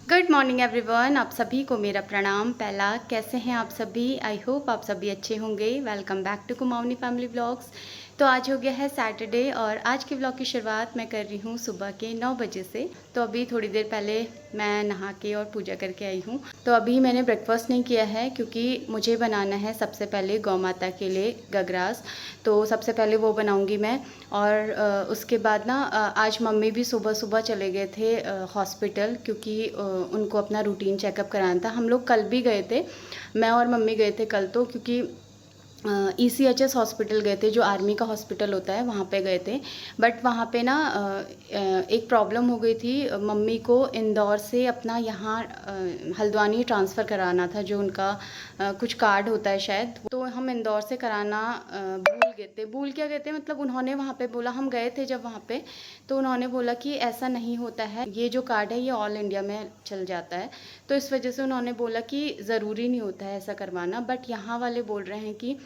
Good morning everyone, आप सभी को मेरा प्रणाम। पहला, कैसे हैं आप सभी? आई होप आप सभी अच्छे होंगे। Welcome back to Kumaoni family blogs. तो आज हो गया है सैटरडे और आज के ब्लॉग की शुरुआत मैं कर रही हूँ सुबह के 9 बजे से। तो अभी थोड़ी देर पहले मैं नहा के और पूजा करके आई हूँ। तो अभी मैंने ब्रेकफास्ट नहीं किया है क्योंकि मुझे बनाना है सबसे पहले गौ माता के लिए गगरास। तो सबसे पहले वो बनाऊँगी मैं। और उसके बाद ना आज मम्मी भी सुबह सुबह चले गए थे हॉस्पिटल, क्योंकि उनको अपना रूटीन चेकअप कराना था। हम लोग कल भी गए थे, मैं और मम्मी गए थे कल, तो क्योंकि ECHS हॉस्पिटल गए थे, जो आर्मी का हॉस्पिटल होता है, वहाँ पे गए थे। बट वहाँ पे ना एक प्रॉब्लम हो गई थी। मम्मी को इंदौर से अपना यहाँ हल्द्वानी ट्रांसफ़र कराना था, जो उनका कुछ कार्ड होता है शायद। तो हम इंदौर से कराना भूल क्या गए थे, मतलब उन्होंने वहाँ पे बोला, हम गए थे जब वहाँ पे, तो उन्होंने बोला कि ऐसा नहीं होता है, ये जो कार्ड है ये ऑल इंडिया में चल जाता है। तो इस वजह से उन्होंने बोला कि ज़रूरी नहीं होता है ऐसा करवाना। बट यहाँ वाले बोल रहे हैं कि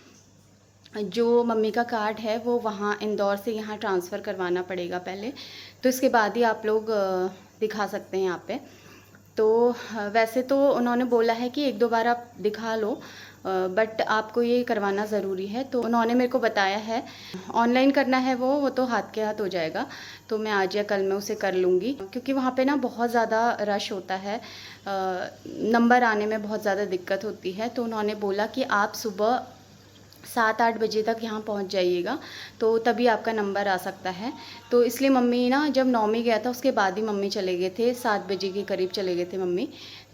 जो मम्मी का कार्ड है वो वहाँ इंदौर से यहाँ ट्रांसफ़र करवाना पड़ेगा पहले, तो इसके बाद ही आप लोग दिखा सकते हैं यहाँ पे। तो वैसे तो उन्होंने बोला है कि एक दो बार आप दिखा लो, बट आपको ये करवाना ज़रूरी है। तो उन्होंने मेरे को बताया है ऑनलाइन करना है, वो तो हाथ के हाथ हो जाएगा। तो मैं आज या कल में उसे कर लूँगी, क्योंकि वहाँ पे ना बहुत ज़्यादा रश होता है, नंबर आने में बहुत ज़्यादा दिक्कत होती है। तो उन्होंने बोला कि आप सुबह 7-8 बजे तक यहाँ पहुँच जाइएगा, तो तभी आपका नंबर आ सकता है। तो इसलिए मम्मी ना, जब नौमी गया था उसके बाद ही मम्मी चले गए थे, 7 बजे के करीब चले गए थे मम्मी।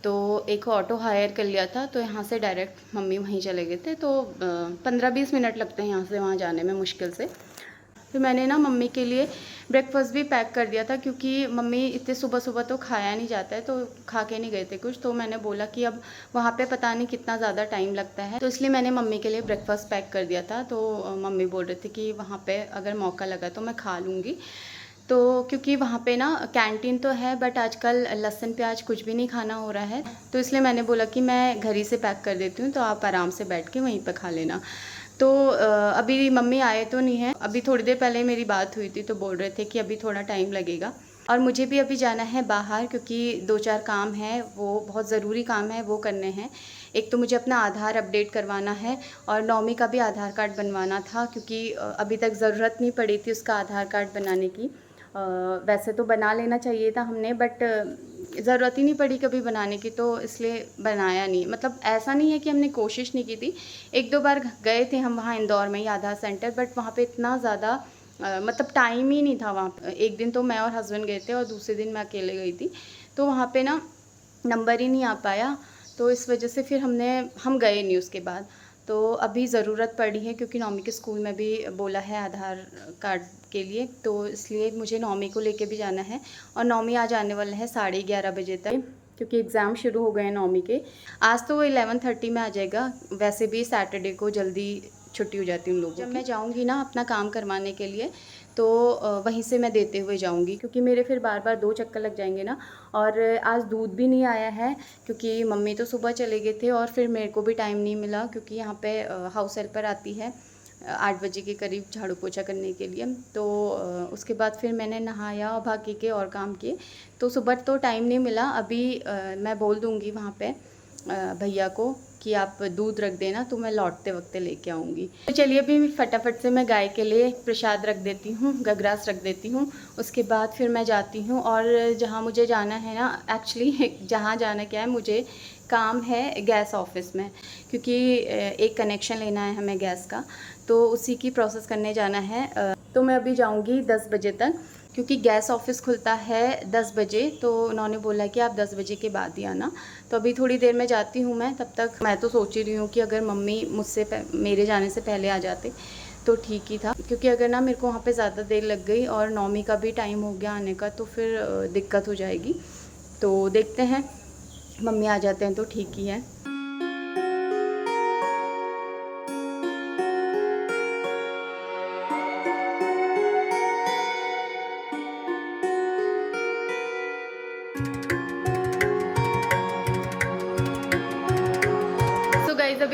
तो एक ऑटो हायर कर लिया था, तो यहाँ से डायरेक्ट मम्मी वहीं चले गए थे। तो 15-20 मिनट लगते हैं यहाँ से वहाँ जाने में मुश्किल से। फिर मैंने ना मम्मी के लिए ब्रेकफास्ट भी पैक कर दिया था, क्योंकि मम्मी इतने सुबह सुबह तो खाया नहीं जाता है, तो खा के नहीं गए थे कुछ। तो मैंने बोला कि अब वहाँ पे पता नहीं कितना ज़्यादा टाइम लगता है, तो इसलिए मैंने मम्मी के लिए ब्रेकफास्ट पैक कर दिया था। तो मम्मी बोल रही थी कि वहाँ पे अगर मौका लगा तो मैं खा लूँगी। तो क्योंकि वहाँ पे ना कैंटीन तो है, बट आजकल लहसुन प्याज कुछ भी नहीं खाना हो रहा है, तो इसलिए मैंने बोला कि मैं घर ही से पैक कर देती हूँ, तो आप आराम से बैठ के वहीं पर खा लेना। तो अभी मम्मी आए तो नहीं हैं, अभी थोड़ी देर पहले मेरी बात हुई थी, तो बोल रहे थे कि अभी थोड़ा टाइम लगेगा। और मुझे भी अभी जाना है बाहर, क्योंकि 2-4 काम हैं, वो बहुत ज़रूरी काम है, वो करने हैं। एक तो मुझे अपना आधार अपडेट करवाना है, और नौमी का भी आधार कार्ड बनवाना था, क्योंकि अभी तक ज़रूरत नहीं पड़ी थी उसका आधार कार्ड बनाने की। वैसे तो बना लेना चाहिए था हमने, बट ज़रूरत ही नहीं पड़ी कभी बनाने की, तो इसलिए बनाया नहीं। मतलब ऐसा नहीं है कि हमने कोशिश नहीं की थी, एक दो बार गए थे हम वहाँ इंदौर में ही आधार सेंटर, बट वहाँ पे इतना ज़्यादा मतलब टाइम ही नहीं था वहाँ। एक दिन तो मैं और हस्बैंड गए थे और दूसरे दिन मैं अकेले गई थी, तो वहाँ पे ना नंबर ही नहीं आ पाया, तो इस वजह से फिर हम गए नहीं उसके बाद। तो अभी ज़रूरत पड़ी है, क्योंकि नौमी के स्कूल में भी बोला है आधार कार्ड के लिए, तो इसलिए मुझे नौमी को लेके भी जाना है। और नौमी आज आने वाला है 11:30 बजे तक, क्योंकि एग्ज़ाम शुरू हो गए हैं नौमी के। आज तो वो 11:30 में आ जाएगा, वैसे भी सैटरडे को जल्दी छुट्टी हो जाती है उन लोगों की। जब मैं जाऊँगी ना अपना काम करवाने के लिए, तो वहीं से मैं देते हुए जाऊँगी, क्योंकि मेरे फिर बार बार 2 चक्कर लग जाएंगे ना। और आज दूध भी नहीं आया है, क्योंकि मम्मी तो सुबह चले गए थे, और फिर मेरे को भी टाइम नहीं मिला, क्योंकि यहाँ पे हाउस हेल्पर आती है 8 बजे के करीब झाड़ू पोछा करने के लिए। तो उसके बाद फिर मैंने नहाया, बाकी के और काम किए, तो सुबह तो टाइम नहीं मिला। अभी मैं बोल दूँगी वहाँ पे भैया को कि आप दूध रख देना, तो मैं लौटते वक्त लेके आऊँगी। तो चलिए अभी फटाफट से मैं गाय के लिए प्रसाद रख देती हूँ, गगरास रख देती हूँ। उसके बाद फिर मैं जाती हूँ, और जहाँ मुझे जाना है ना, एक्चुअली जहाँ जाना क्या है, मुझे काम है गैस ऑफिस में, क्योंकि एक कनेक्शन लेना है हमें गैस का, तो उसी की प्रोसेस करने जाना है। तो मैं अभी जाऊँगी 10 बजे तक, क्योंकि गैस ऑफिस खुलता है 10 बजे, तो उन्होंने बोला कि आप 10 बजे के बाद ही आना। तो अभी थोड़ी देर में जाती हूँ मैं, तब तक मैं तो सोच ही रही हूँ कि अगर मम्मी मेरे जाने से पहले आ जाते तो ठीक ही था, क्योंकि अगर ना मेरे को वहाँ पे ज़्यादा देर लग गई और नौमी का भी टाइम हो गया आने का, तो फिर दिक्कत हो जाएगी। तो देखते हैं, मम्मी आ जाते हैं तो ठीक ही है।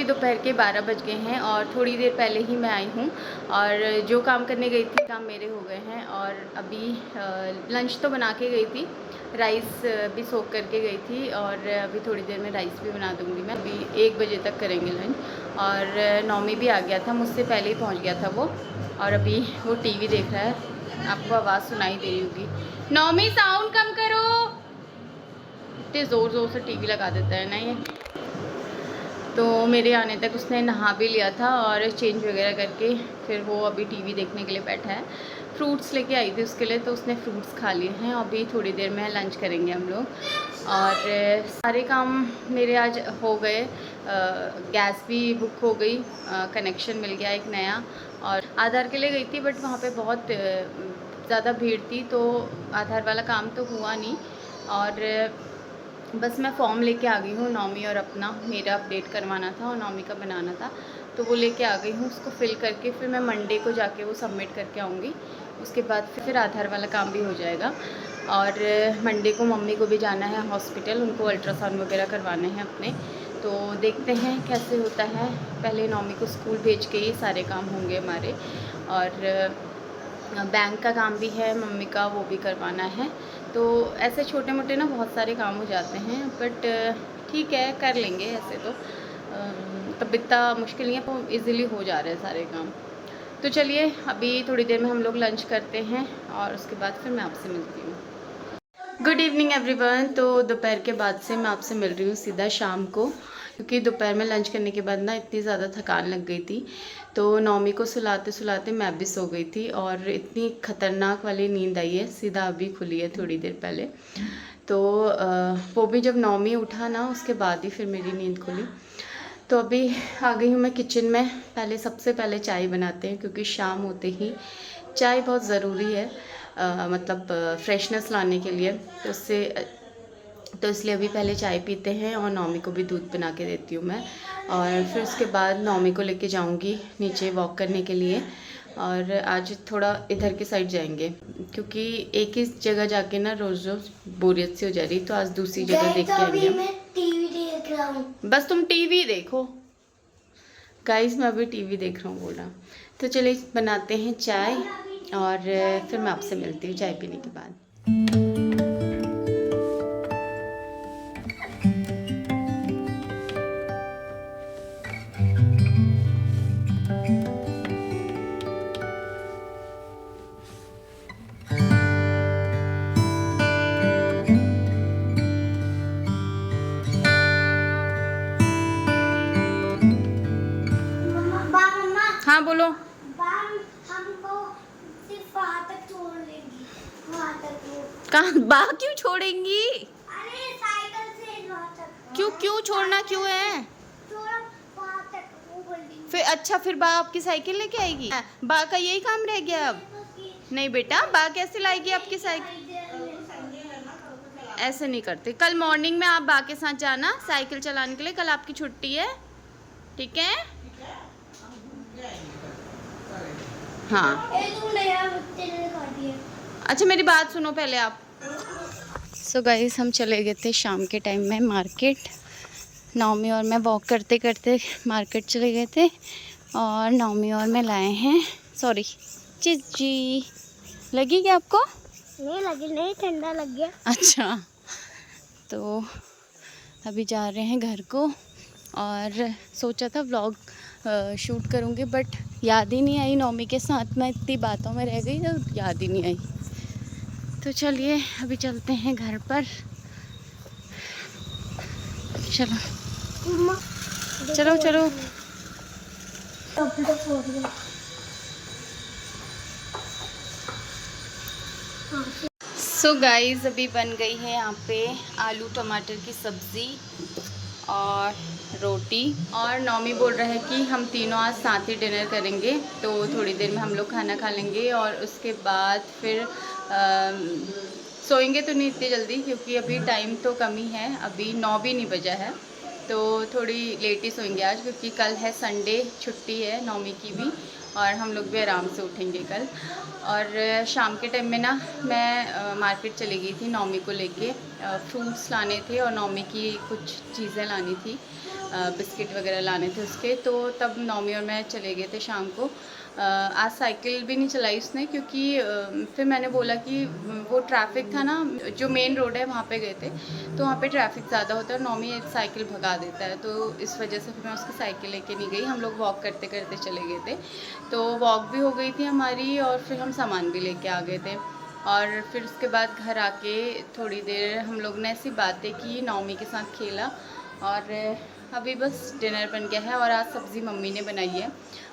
अभी दोपहर के 12 बज गए हैं और थोड़ी देर पहले ही मैं आई हूँ और जो काम करने गई थी काम मेरे हो गए हैं। और अभी लंच तो बना के गई थी, राइस भी सोक करके गई थी और अभी थोड़ी देर में राइस भी बना दूँगी मैं। अभी 1 बजे तक करेंगे लंच। और नौमी भी आ गया था, मुझसे पहले ही पहुँच गया था वो, और अभी वो टीवी देख रहा है। आपको आवाज़ सुनाई दे रही होगी। नौमी साउंड कम करो, इतने ज़ोर ज़ोर से टीवी लगा देता है ना ये। तो मेरे आने तक उसने नहा भी लिया था और चेंज वगैरह करके फिर वो अभी टीवी देखने के लिए बैठा है। फ्रूट्स लेके आई थी उसके लिए, तो उसने फ्रूट्स खा लिए हैं। अभी थोड़ी देर में लंच करेंगे हम लोग। और सारे काम मेरे आज हो गए। गैस भी बुक हो गई, कनेक्शन मिल गया एक नया। और आधार के लिए गई थी बट वहाँ पे बहुत ज़्यादा भीड़ थी, तो आधार वाला काम तो हुआ नहीं। और बस मैं फॉर्म लेके आ गई हूँ। नौमी और अपना मेरा अपडेट करवाना था और नौमी का बनाना था, तो वो लेके आ गई हूँ। उसको फिल करके फिर मैं मंडे को जाके वो सबमिट करके आऊँगी। उसके बाद फिर आधार वाला काम भी हो जाएगा। और मंडे को मम्मी को भी जाना है हॉस्पिटल, उनको अल्ट्रासाउंड वगैरह करवाने हैं अपने। तो देखते हैं कैसे होता है। पहले नौमी को स्कूल भेज के ही सारे काम होंगे हमारे। और बैंक का काम भी है मम्मी का, वो भी करवाना है। तो ऐसे छोटे मोटे ना बहुत सारे काम हो जाते हैं, बट ठीक है कर लेंगे। ऐसे तो तब इतना मुश्किल नहीं है, तो इजीली हो जा रहे हैं सारे काम। तो चलिए अभी थोड़ी देर में हम लोग लंच करते हैं और उसके बाद फिर मैं आपसे मिलती हूँ। Good evening everyone. तो दोपहर के बाद से मैं आपसे मिल रही हूँ सीधा शाम को, क्योंकि दोपहर में लंच करने के बाद ना इतनी ज़्यादा थकान लग गई थी। तो नौमी को सुलाते सुलाते मैं भी सो गई थी और इतनी ख़तरनाक वाली नींद आई है, सीधा अभी खुली है थोड़ी देर पहले। तो वो भी जब नौमी उठा ना उसके बाद ही फिर मेरी नींद खुली। तो अभी आ गई हूँ मैं किचन में। पहले सबसे पहले चाय बनाते हैं, क्योंकि शाम होते ही चाय बहुत ज़रूरी है, मतलब फ्रेशनेस लाने के लिए। तो इसलिए अभी पहले चाय पीते हैं और नौमी को भी दूध बना के देती हूँ मैं। और फिर उसके बाद नौमी को लेके जाऊँगी नीचे वॉक करने के लिए। और आज थोड़ा इधर के साइड जाएंगे, क्योंकि एक ही जगह जाके ना रोज़ रोज़ बोरियत सी हो जा रही, तो आज दूसरी जगह देख के आएंगे। मैं टीवी देख रहा हूँ। बस तुम टीवी देखो गाइस, मैं अभी टीवी देख रहा हूँ बोला। तो चलिए बनाते हैं चाय और फिर मैं आपसे मिलती हूँ चाय पीने के बाद। हाँ बोलो। हमको सिर्फ वहाँ तक छोड़ देंगी, वहाँ तक। कहाँ बा क्यों छोड़ेंगी? अरे साइकिल से वहाँ तक। क्यों छोड़ना क्यों है? थोड़ा वहाँ तक वो बिल्डिंग। फिर अच्छा, फिर बा आपकी साइकिल लेके आएगी? बा का यही काम रह गया अब? नहीं बेटा, बा कैसे लाएगी आपकी साइकिल? ऐसे नहीं करते। कल मॉर्निंग में आप बा के साथ जाना साइकिल चलाने के लिए, कल आपकी छुट्टी है, ठीक है? हाँ अच्छा मेरी बात सुनो पहले आप। सो गाइस हम चले गए थे शाम के टाइम में मार्केट। नौमी और मैं वॉक करते करते मार्केट चले गए थे और नौमी और मैं लाए हैं, सॉरी चीज़ी। लगी क्या आपको? नहीं लगी, नहीं ठंडा लग गया। अच्छा, तो अभी जा रहे हैं घर को। और सोचा था व्लॉग शूट करूँगी, बट याद ही नहीं आई। नौमी के साथ मैं इतनी बातों में रह गई तो याद ही नहीं आई। तो चलिए अभी चलते हैं घर पर। चलो चलो चलो। सो गाइस अभी बन गई है यहाँ पे आलू टमाटर की सब्ज़ी और रोटी। और नौमी बोल रहा है कि हम तीनों आज साथ ही डिनर करेंगे, तो थोड़ी देर में हम लोग खाना खा लेंगे और उसके बाद फिर सोएंगे तो नहीं इतनी जल्दी, क्योंकि अभी टाइम तो कम ही है, अभी 9 भी नहीं बजा है। तो थोड़ी लेट ही सोएंगे आज, क्योंकि कल है संडे, छुट्टी है नौमी की भी और हम लोग भी आराम से उठेंगे कल। और शाम के टाइम में ना मैं मार्केट चली गई थी नौमी को लेके। फ्रूट्स लाने थे और नौमी की कुछ चीज़ें लानी थी, बिस्किट वगैरह लाने थे उसके, तो तब नौमी और मैं चले गए थे शाम को। आज साइकिल भी नहीं चलाई उसने, क्योंकि फिर मैंने बोला कि वो ट्रैफिक था ना, जो मेन रोड है वहाँ पे गए थे, तो वहाँ पे ट्रैफिक ज़्यादा होता है और नौमी एक साइकिल भगा देता है, तो इस वजह से फिर मैं उसकी साइकिल लेके नहीं गई। हम लोग वॉक करते करते चले गए थे, तो वॉक भी हो गई थी हमारी और फिर हम सामान भी लेके आ गए थे। और फिर उसके बाद घर आके थोड़ी देर हम लोग ने ऐसी बातें की, नौमी के साथ खेला, और अभी बस डिनर बन गया है। और आज सब्ज़ी मम्मी ने बनाई है।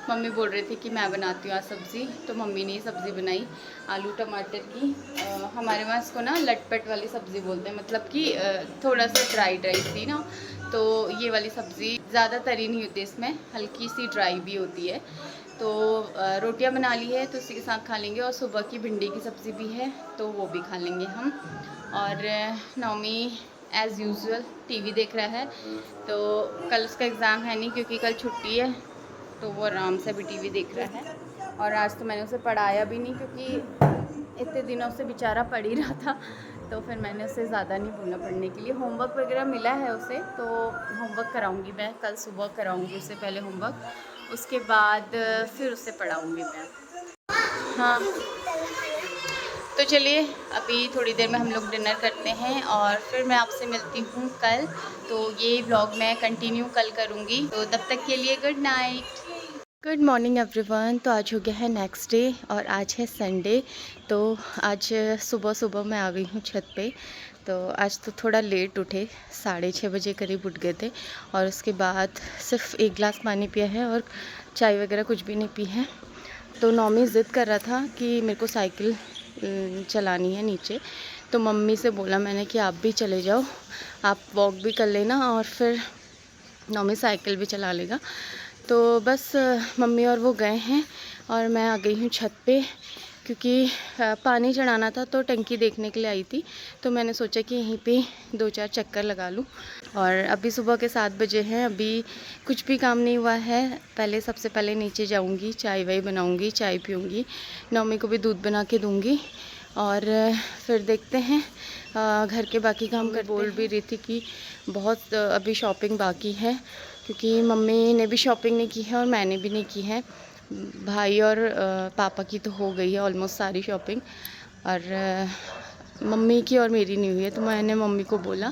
मम्मी बोल रही थी कि मैं बनाती हूँ आज सब्ज़ी, तो मम्मी ने ही सब्ज़ी बनाई आलू टमाटर की। हमारे वहाँ इसको ना लटपट वाली सब्ज़ी बोलते हैं, मतलब कि थोड़ा सा ड्राई ड्राई सी ना, तो ये वाली सब्ज़ी ज़्यादा तरी नहीं होती, इसमें हल्की सी ड्राई भी होती है। तो रोटियां बना ली है तो उसी के साथ खा लेंगे, और सुबह की भिंडी की सब्ज़ी भी है तो वो भी खा लेंगे हम। और नौमी एज़ यूजुअल टीवी देख रहा है, तो कल उसका एग्ज़ाम है नहीं क्योंकि कल छुट्टी है, तो वो आराम से भी टीवी देख रहा है। और आज तो मैंने उसे पढ़ाया भी नहीं, क्योंकि इतने दिनों से बेचारा पढ़ ही रहा था, तो फिर मैंने उसे ज़्यादा नहीं बोला पढ़ने के लिए। होमवर्क वगैरह मिला है उसे, तो होमवर्क कराऊंगी मैं, कल सुबह कराऊंगी उससे पहले होमवर्क, उसके बाद फिर उसे पढ़ाऊंगी मैं। हाँ, तो चलिए अभी थोड़ी देर में हम लोग डिनर करते हैं और फिर मैं आपसे मिलती हूँ कल। तो ये व्लॉग मैं कंटिन्यू कल करूँगी, तो तब तक के लिए good night. Good morning everyone. तो आज हो गया है नेक्स्ट डे और आज है संडे। तो आज सुबह सुबह मैं आ गई हूँ छत पे। तो आज तो थोड़ा लेट उठे, 6:30 बजे करीब उठ गए थे, और उसके बाद सिर्फ एक गिलास पानी पिया है और चाय वगैरह कुछ भी नहीं पी है। तो नौमी ज़िद कर रहा था कि मेरे को साइकिल चलानी है नीचे, तो मम्मी से बोला मैंने कि आप भी चले जाओ, आप वॉक भी कर लेना और फिर नौमी साइकिल भी चला लेगा। तो बस मम्मी और वो गए हैं और मैं आ गई हूँ छत पे, क्योंकि पानी चढ़ाना था तो टंकी देखने के लिए आई थी, तो मैंने सोचा कि यहीं पे 2-4 चक्कर लगा लूँ। और अभी सुबह के 7 बजे हैं, अभी कुछ भी काम नहीं हुआ है। पहले सबसे पहले नीचे जाऊँगी, चाय वाय बनाऊँगी, चाय पीऊँगी, नौमी को भी दूध बना के दूँगी, और फिर देखते हैं घर के बाकी काम कर। बोल भी रही थी कि बहुत अभी शॉपिंग बाकी है, क्योंकि मम्मी ने भी शॉपिंग नहीं की है और मैंने भी नहीं की है। भाई और पापा की तो हो गई है ऑलमोस्ट सारी शॉपिंग, और मम्मी की और मेरी नहीं हुई है। तो मैंने मम्मी को बोला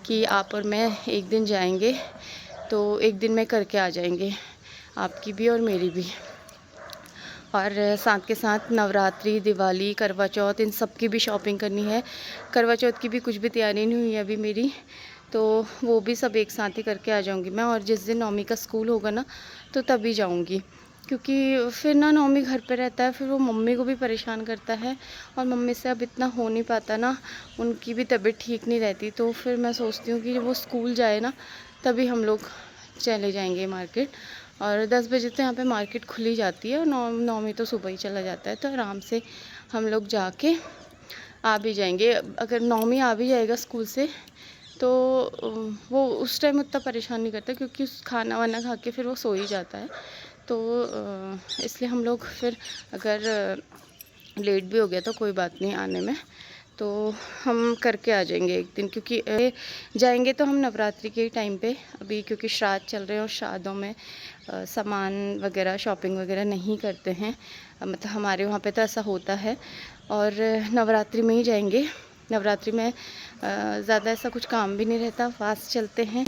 कि आप और मैं एक दिन जाएंगे, तो एक दिन में करके आ जाएंगे, आपकी भी और मेरी भी। और साथ के साथ नवरात्रि, दिवाली, करवा चौथ, इन सब की भी शॉपिंग करनी है। करवा चौथ की भी कुछ भी तैयारी नहीं हुई है अभी मेरी, तो वो भी सब एक साथ ही करके आ जाऊंगी मैं। और जिस दिन नौमी का स्कूल होगा ना, तो तभी जाऊंगी, क्योंकि फिर ना नौमी घर पे रहता है, फिर वो मम्मी को भी परेशान करता है, और मम्मी से अब इतना हो नहीं पाता ना, उनकी भी तबीयत ठीक नहीं रहती। तो फिर मैं सोचती हूँ कि जब वो स्कूल जाए ना, तभी हम लोग चले जाएंगे मार्केट। और 10 बजे तो यहाँ पे मार्केट खुली जाती है, और नौमी तो सुबह ही चला जाता है, तो आराम से हम लोग जाके आ भी जाएंगे। अगर नौमी आ भी जाएगा स्कूल से, तो वो उस टाइम उतना परेशान नहीं करता, क्योंकि उस खाना वाना खा के फिर वो सो ही जाता है। तो इसलिए हम लोग फिर अगर लेट भी हो गया तो कोई बात नहीं आने में, तो हम करके आ जाएंगे एक दिन, क्योंकि जाएंगे तो हम नवरात्रि के टाइम पे, अभी क्योंकि श्राद्ध चल रहे हैं और श्राद्धों में सामान वगैरह शॉपिंग वगैरह नहीं करते हैं, मतलब हमारे वहाँ पे तो ऐसा होता है। और नवरात्रि में ही जाएंगे। नवरात्रि में ज़्यादा ऐसा कुछ काम भी नहीं रहता, फास्ट चलते हैं।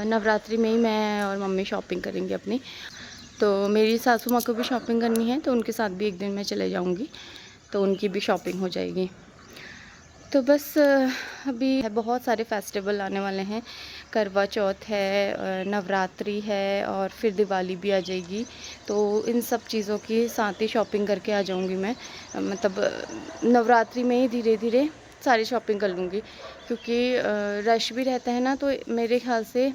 नवरात्रि में ही मैं और मम्मी शॉपिंग करेंगे अपनी। तो मेरी सासू माँ को भी शॉपिंग करनी है, तो उनके साथ भी एक दिन मैं चले जाऊँगी, तो उनकी भी शॉपिंग हो जाएगी। तो बस अभी बहुत सारे फेस्टिवल आने वाले हैं, करवा चौथ है, नवरात्रि है, और फिर दिवाली भी आ जाएगी। तो इन सब चीज़ों की साथ ही शॉपिंग करके आ जाऊंगी मैं, मतलब नवरात्रि में ही धीरे धीरे सारी शॉपिंग कर लूँगी, क्योंकि रश भी रहता है ना। तो मेरे ख्याल से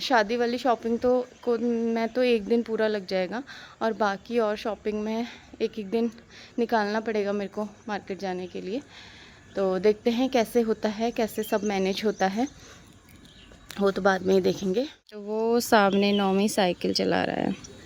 शादी वाली शॉपिंग तो मैं तो एक दिन पूरा लग जाएगा, और बाकी और शॉपिंग में एक एक दिन निकालना पड़ेगा मेरे को मार्केट जाने के लिए। तो देखते हैं कैसे होता है, कैसे सब मैनेज होता है, वो तो बाद में ही देखेंगे। तो वो सामने नौमी साइकिल चला रहा है।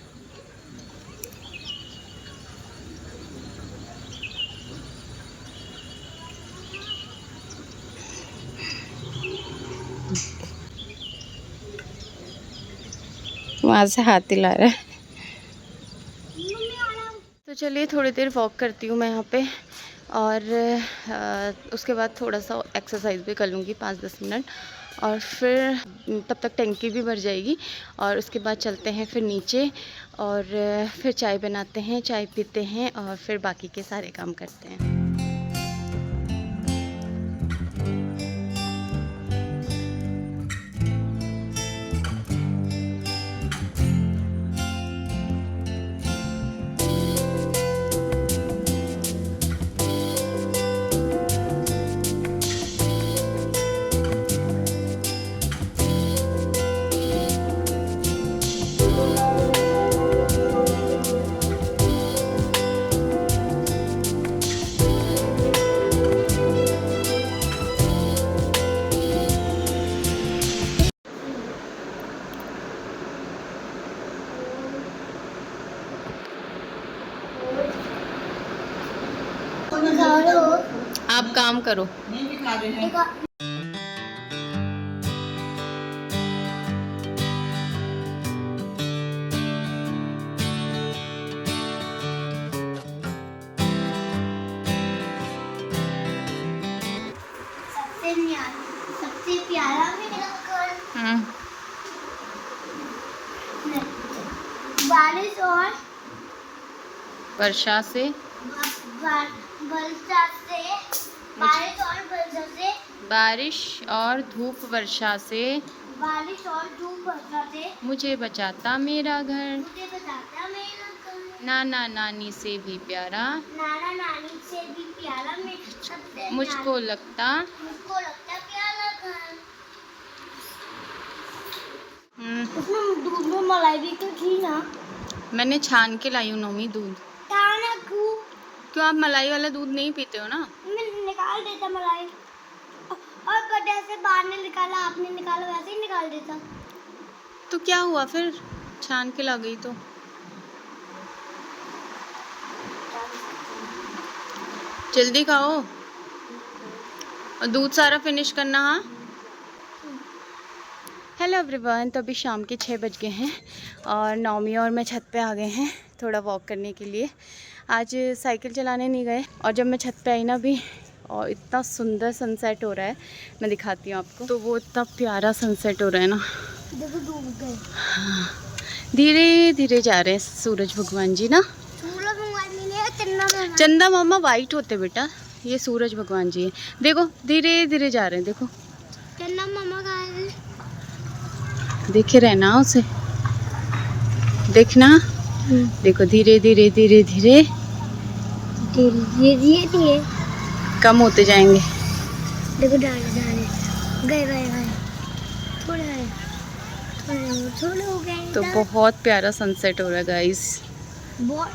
वहाँ से हाथ हिला रहा है। तो चलिए थोड़ी देर वॉक करती हूँ मैं यहाँ पे, और उसके बाद थोड़ा सा एक्सरसाइज भी कर लूँगी 5-10 मिनट, और फिर तब तक टंकी भी भर जाएगी। और उसके बाद चलते हैं फिर नीचे, और फिर चाय बनाते हैं, चाय पीते हैं, और फिर बाकी के सारे काम करते हैं। आप काम करो। सबसे प्यारा मेरा घर बारिश और वर्षा से, वर्षा से, बारिश और वर्षा से, बारिश और धूप वर्षा से, बारिश और धूप वर्षा से मुझे बचाता मेरा घर, मुझे बताता मेरा घर, नाना नानी से भी प्यारा, नाना नानी से भी प्यारा सबसे मुझको लगता प्यारा घर। उसमें दूध में मलाई भी तो थी ना। मैंने छान के लाई हूँ नौमी दूध। क्यों आप मलाई वाला दूध नहीं पीते हो ना? मैं निकाल देता मलाई, और जैसे बाहर ने निकाला आपने निकाला वैसे ही निकाल देता। तो क्या हुआ फिर, छान के ला गई तो? जल्दी खाओ और दूध सारा फिनिश करना। हाँ, हेलो एवरीवन। तो अभी शाम के 6 बज गए हैं और नौमी और मैं छत पे आ गए हैं थोड़ा वॉक करने के लिए। आज साइकिल चलाने नहीं गए, और जब मैं छत पे आई ना अभी, और इतना सुंदर सनसेट हो रहा है, मैं दिखाती हूँ आपको। तो वो इतना प्यारा सनसेट हो रहा है ना, देखो डूब गए। हाँ, धीरे धीरे जा रहे हैं सूरज भगवान जी ना। सूरज भगवान जी ने चंदा मामा वाइट होते बेटा, ये सूरज भगवान जी है। देखो धीरे धीरे जा रहे हैं, देखो चंदा मामा कहाँ है? देखे रहना उसे, देखना। देखो धीरे धीरे धीरे धीरे धीरे कम होते जाएंगे। देखो डाले गए गए गए, थोड़े हो गए। तो बहुत प्यारा सनसेट हो रहा है गाइस, बहुत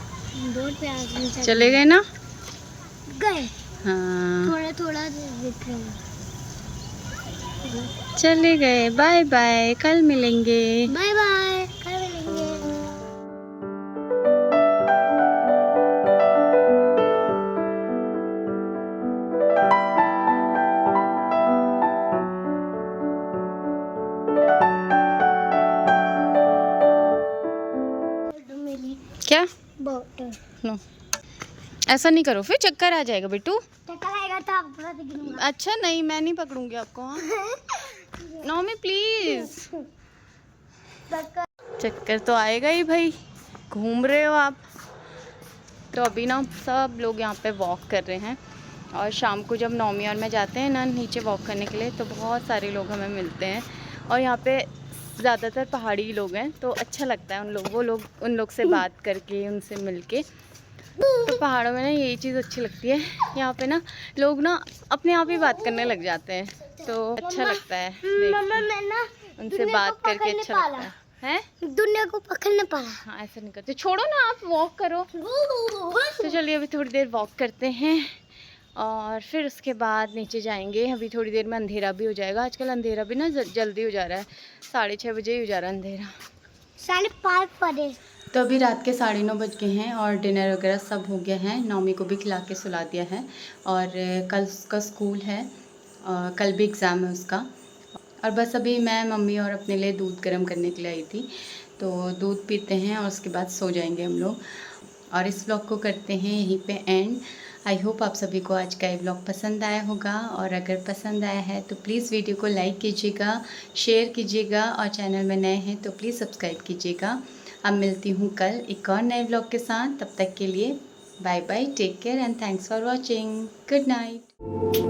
प्यारा सनसेट। चले गए ना? गए, हाँ थोड़ा थोड़ा दिख रहे हैं। चले गए, बाय बाय, कल मिलेंगे। बाय बाय, कल मिलेंगे। क्या? बॉटल। नो, ऐसा नहीं करो, फिर चक्कर आ जाएगा बेटू। चक्कर आएगा तो आप पूरा दिखूंगा। अच्छा नहीं, मैं नहीं पकड़ूंगी आपको। हाँ नौमी प्लीज। चक्कर तो आएगा ही भाई, घूम रहे हो आप। तो अभी ना सब लोग यहाँ पे वॉक कर रहे हैं, और शाम को जब नौमी और मैं जाते हैं ना नीचे वॉक करने के लिए, तो बहुत सारे लोग हमें मिलते हैं, और यहाँ पे ज़्यादातर पहाड़ी लोग हैं, तो अच्छा लगता है उन लोग से बात करके, उनसे मिलके। तो पहाड़ों में ना यही चीज़ अच्छी लगती है, यहाँ पे ना लोग ना अपने आप ही बात करने लग जाते हैं, तो अच्छा लगता है उनसे बात करके, अच्छा लगता है। हैं? दुनिया को पकड़ने पाया। हाँ ऐसा नहीं करते, छोड़ो ना, आप वॉक करो। तो चलिए अभी थोड़ी देर वॉक करते हैं, और फिर उसके बाद नीचे जाएंगे। अभी थोड़ी देर में अंधेरा भी हो जाएगा, आजकल अंधेरा भी ना जल्दी हो जा रहा है, 6:30 बजे ही हो जा रहा है अंधेरा। 5:30 बजे। तो अभी रात के 9:30 बज गए हैं, और डिनर वगैरह सब हो गया है। नौमी को भी खिला के सुला दिया है, और कल उसका स्कूल है, कल भी एग्ज़ाम है उसका। और बस अभी मैं, मम्मी और अपने लिए दूध गर्म करने के लिए आई थी। तो दूध पीते हैं और उसके बाद सो जाएंगे हम लोग। और इस व्लॉग को करते हैं यहीं पे एंड। आई होप आप सभी को आज का ये व्लॉग पसंद आया होगा, और अगर पसंद आया है तो प्लीज़ वीडियो को लाइक कीजिएगा, शेयर कीजिएगा, और चैनल में नए हैं तो प्लीज़ सब्सक्राइब कीजिएगा। अब मिलती हूँ कल एक और नए व्लॉग के साथ। तब तक के लिए bye bye, take care and thanks for watching. Good night.